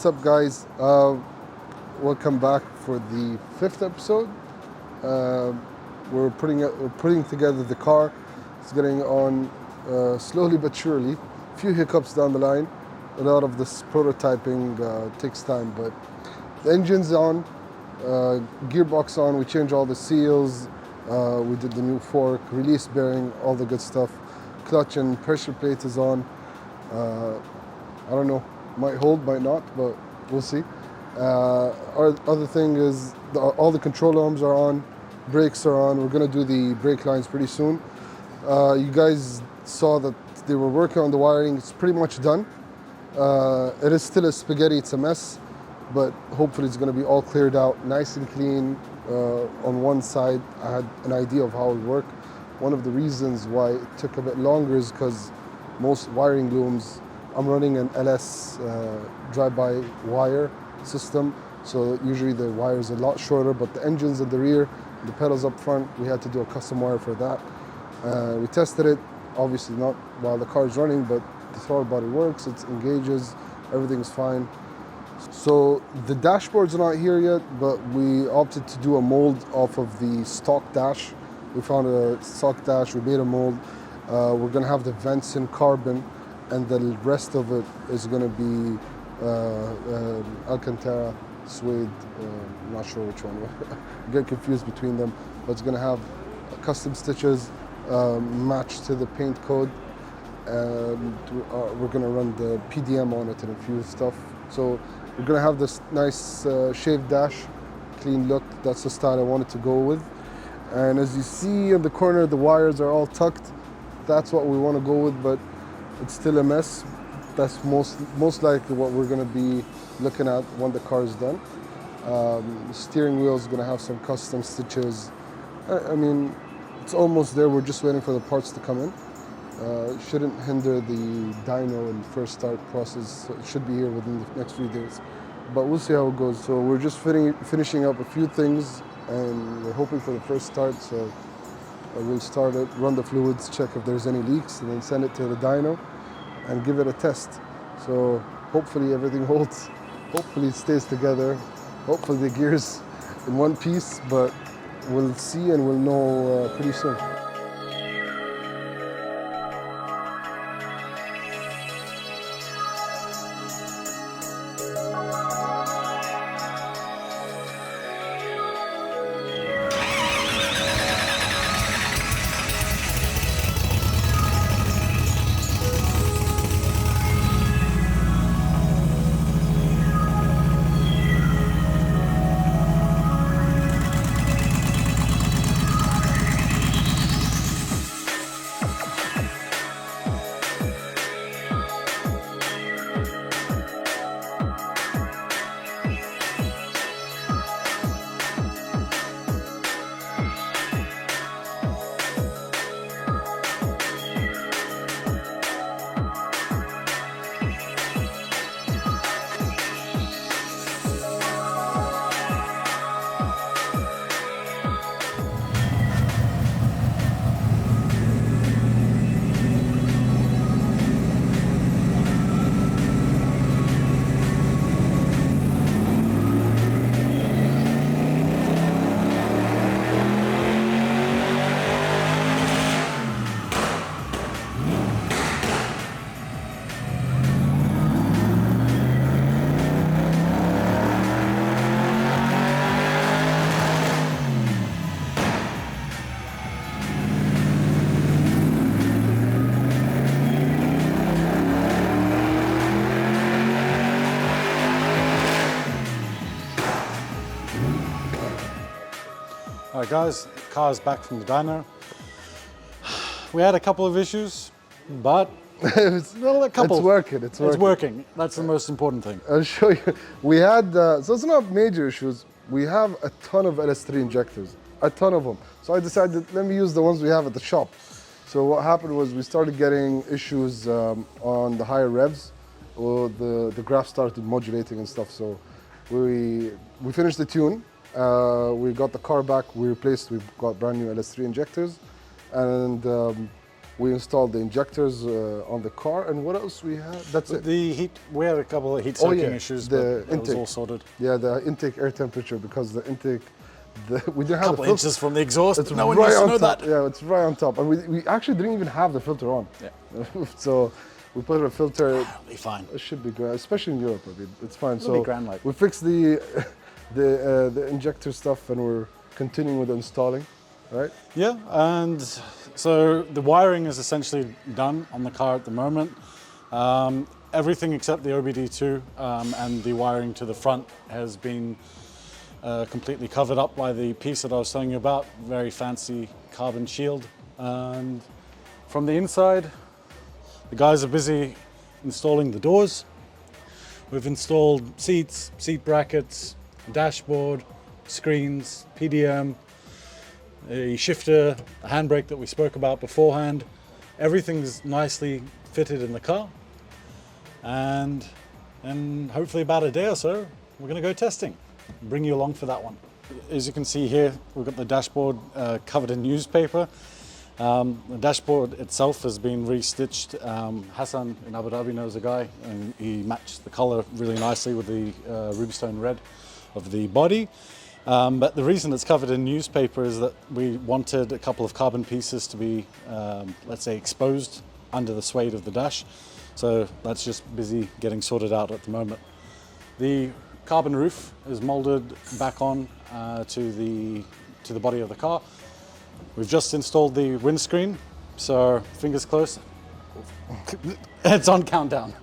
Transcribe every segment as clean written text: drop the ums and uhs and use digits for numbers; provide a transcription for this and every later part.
What's up, guys? Welcome back for the 5th episode. We're putting together the car. It's getting on slowly but surely. A few hiccups down the line. A lot of this prototyping takes time, but the engine's on, gearbox on. We changed all the seals. We did the new fork, release bearing, all the good stuff. Clutch and pressure plate is on. I don't know, might hold, might not, but we'll see. Our other thing is all the control arms are on, brakes are on. We're gonna do the brake lines pretty soon. You guys saw that they were working on the wiring. It's pretty much done. It is still a spaghetti, it's a mess, but hopefully it's gonna be all cleared out, nice and clean. On one side, I had an idea of how it would work. One of the reasons why it took a bit longer is because most wiring looms, I'm running an LS drive-by wire system, so usually the wire is a lot shorter, but the engine's in the rear, the pedals up front, we had to do a custom wire for that. We tested it, obviously not while the car is running, but the throttle body works, it engages, everything's fine. So the dashboard's not here yet, but we opted to do a mold off of the stock dash. We found a stock dash, we made a mold. We're gonna have the vents in carbon, and the rest of it is gonna be Alcantara, suede, I'm not sure which one. I get confused between them, but it's gonna have custom stitches matched to the paint code, and we're gonna run the PDM on it and a few stuff. So we're gonna have this nice shaved dash, clean look. That's the style I wanted to go with. And as you see in the corner, the wires are all tucked. That's what we want to go with, but it's still a mess. That's most likely what we're gonna be looking at when the car is done. The steering wheel is gonna have some custom stitches. I mean, it's almost there. We're just waiting for the parts to come in. It shouldn't hinder the dyno and first start process. So it should be here within the next few days, but we'll see how it goes. So we're just finishing up a few things, and we're hoping for the first start. So we'll start it, run the fluids, check if there's any leaks, and then send it to the dyno and give it a test. So hopefully everything holds. Hopefully it stays together. Hopefully the gear's in one piece, but we'll see and we'll know pretty soon. All right, guys, car's back from the dyno. We had a couple of issues, but It's working. It's working. That's the most important thing. I'll show you. We had, so it's not major issues. We have a ton of LS3 injectors, a ton of them. So I decided, let me use the ones we have at the shop. So what happened was we started getting issues on the higher revs. Well, the graph started modulating and stuff. So we finished the tune. We got the car back. We've got brand new LS3 injectors. And We installed the injectors on the car, and what else we had? That's it. The heat, we had a couple of heat soaking issues, but the that was intake. all sorted. Yeah, the intake air temperature, because the intake, we didn't A have couple the filter. inches from the exhaust. It's No one right needs to on know top. that. Yeah, it's right on top, and we actually didn't even have the filter on. Yeah, So we put a filter. it'll be fine. It should be good, especially in Europe. I mean, it's fine. It'll be So grand, like. we fixed the injector stuff, and we're continuing with installing, right? Yeah, and so the wiring is essentially done on the car at the moment. Everything except the OBD2 and the wiring to the front has been completely covered up by the piece that I was telling you about, very fancy carbon shield. And from the inside, the guys are busy installing the doors. We've installed seats, seat brackets, dashboard, screens, PDM, a shifter, a handbrake that we spoke about beforehand. Everything's nicely fitted in the car. And hopefully about a day or so, we're going to go testing. Bring you along for that one. As you can see here, we've got the dashboard covered in newspaper. The dashboard itself has been restitched. Hassan in Abu Dhabi knows a guy, and he matched the color really nicely with the ruby stone red of the body. But the reason it's covered in newspaper is that we wanted a couple of carbon pieces to be, let's say, exposed under the suede of the dash. So that's just busy getting sorted out at the moment. The carbon roof is molded back on to the body of the car. We've just installed the windscreen, so fingers closed. It's on countdown.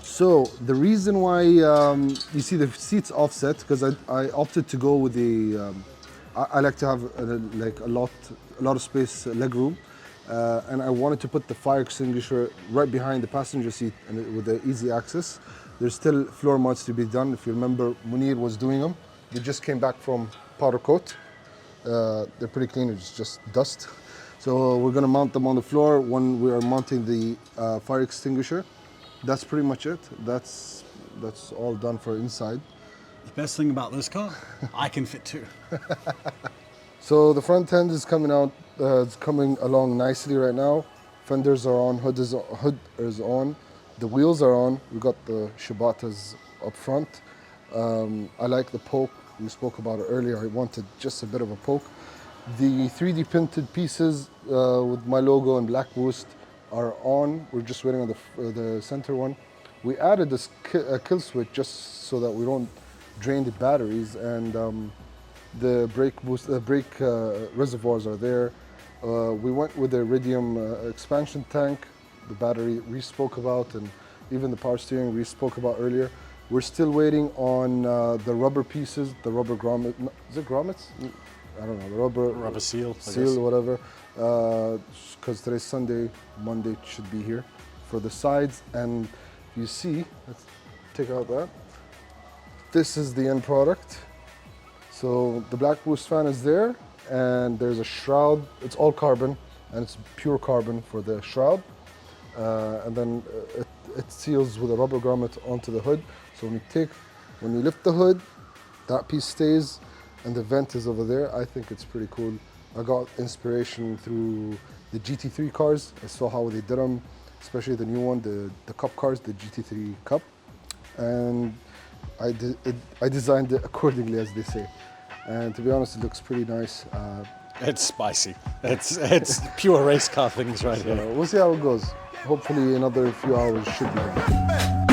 So the reason why you see the seats offset, because I opted to go with the I like to have a lot of space, leg room, and I wanted to put the fire extinguisher right behind the passenger seat and with the easy access. There's still floor mounts to be done. If you remember, Munir was doing them. They just came back from powder coat. They're pretty clean. It's just dust. So we're gonna mount them on the floor when we are mounting the fire extinguisher. That's pretty much it. That's all done for inside. The best thing about this car, I can fit two. So the front end is coming out. It's coming along nicely right now. Fenders are on. Hood is on. The wheels are on. We got the Shibatas up front. I like the poke. We spoke about it earlier. I wanted just a bit of a poke. The 3D printed pieces with my logo and black boost are on. We're just waiting on the center one. We added this kill switch just so that we don't drain the batteries, and the brake reservoirs are there. We went with the iridium expansion tank, the battery we spoke about, and even the power steering we spoke about earlier. We're still waiting on the rubber pieces, the rubber grommet. Is it grommets? I don't know. The Rubber seal. whatever. Because today's Sunday, Monday it should be here for the sides. And you see, let's take out that. This is the end product. So the black boost fan is there, and there's a shroud. It's all carbon, and it's pure carbon for the shroud. And then it seals with a rubber grommet onto the hood. So when you lift the hood, that piece stays, and the vent is over there. I think it's pretty cool. I got inspiration through the GT3 cars. I saw how they did them, especially the new one, the Cup cars, the GT3 Cup, and I designed it accordingly, as they say. And to be honest, it looks pretty nice. It's spicy. It's pure race car things right here. We'll see how it goes. Hopefully another few hours should be.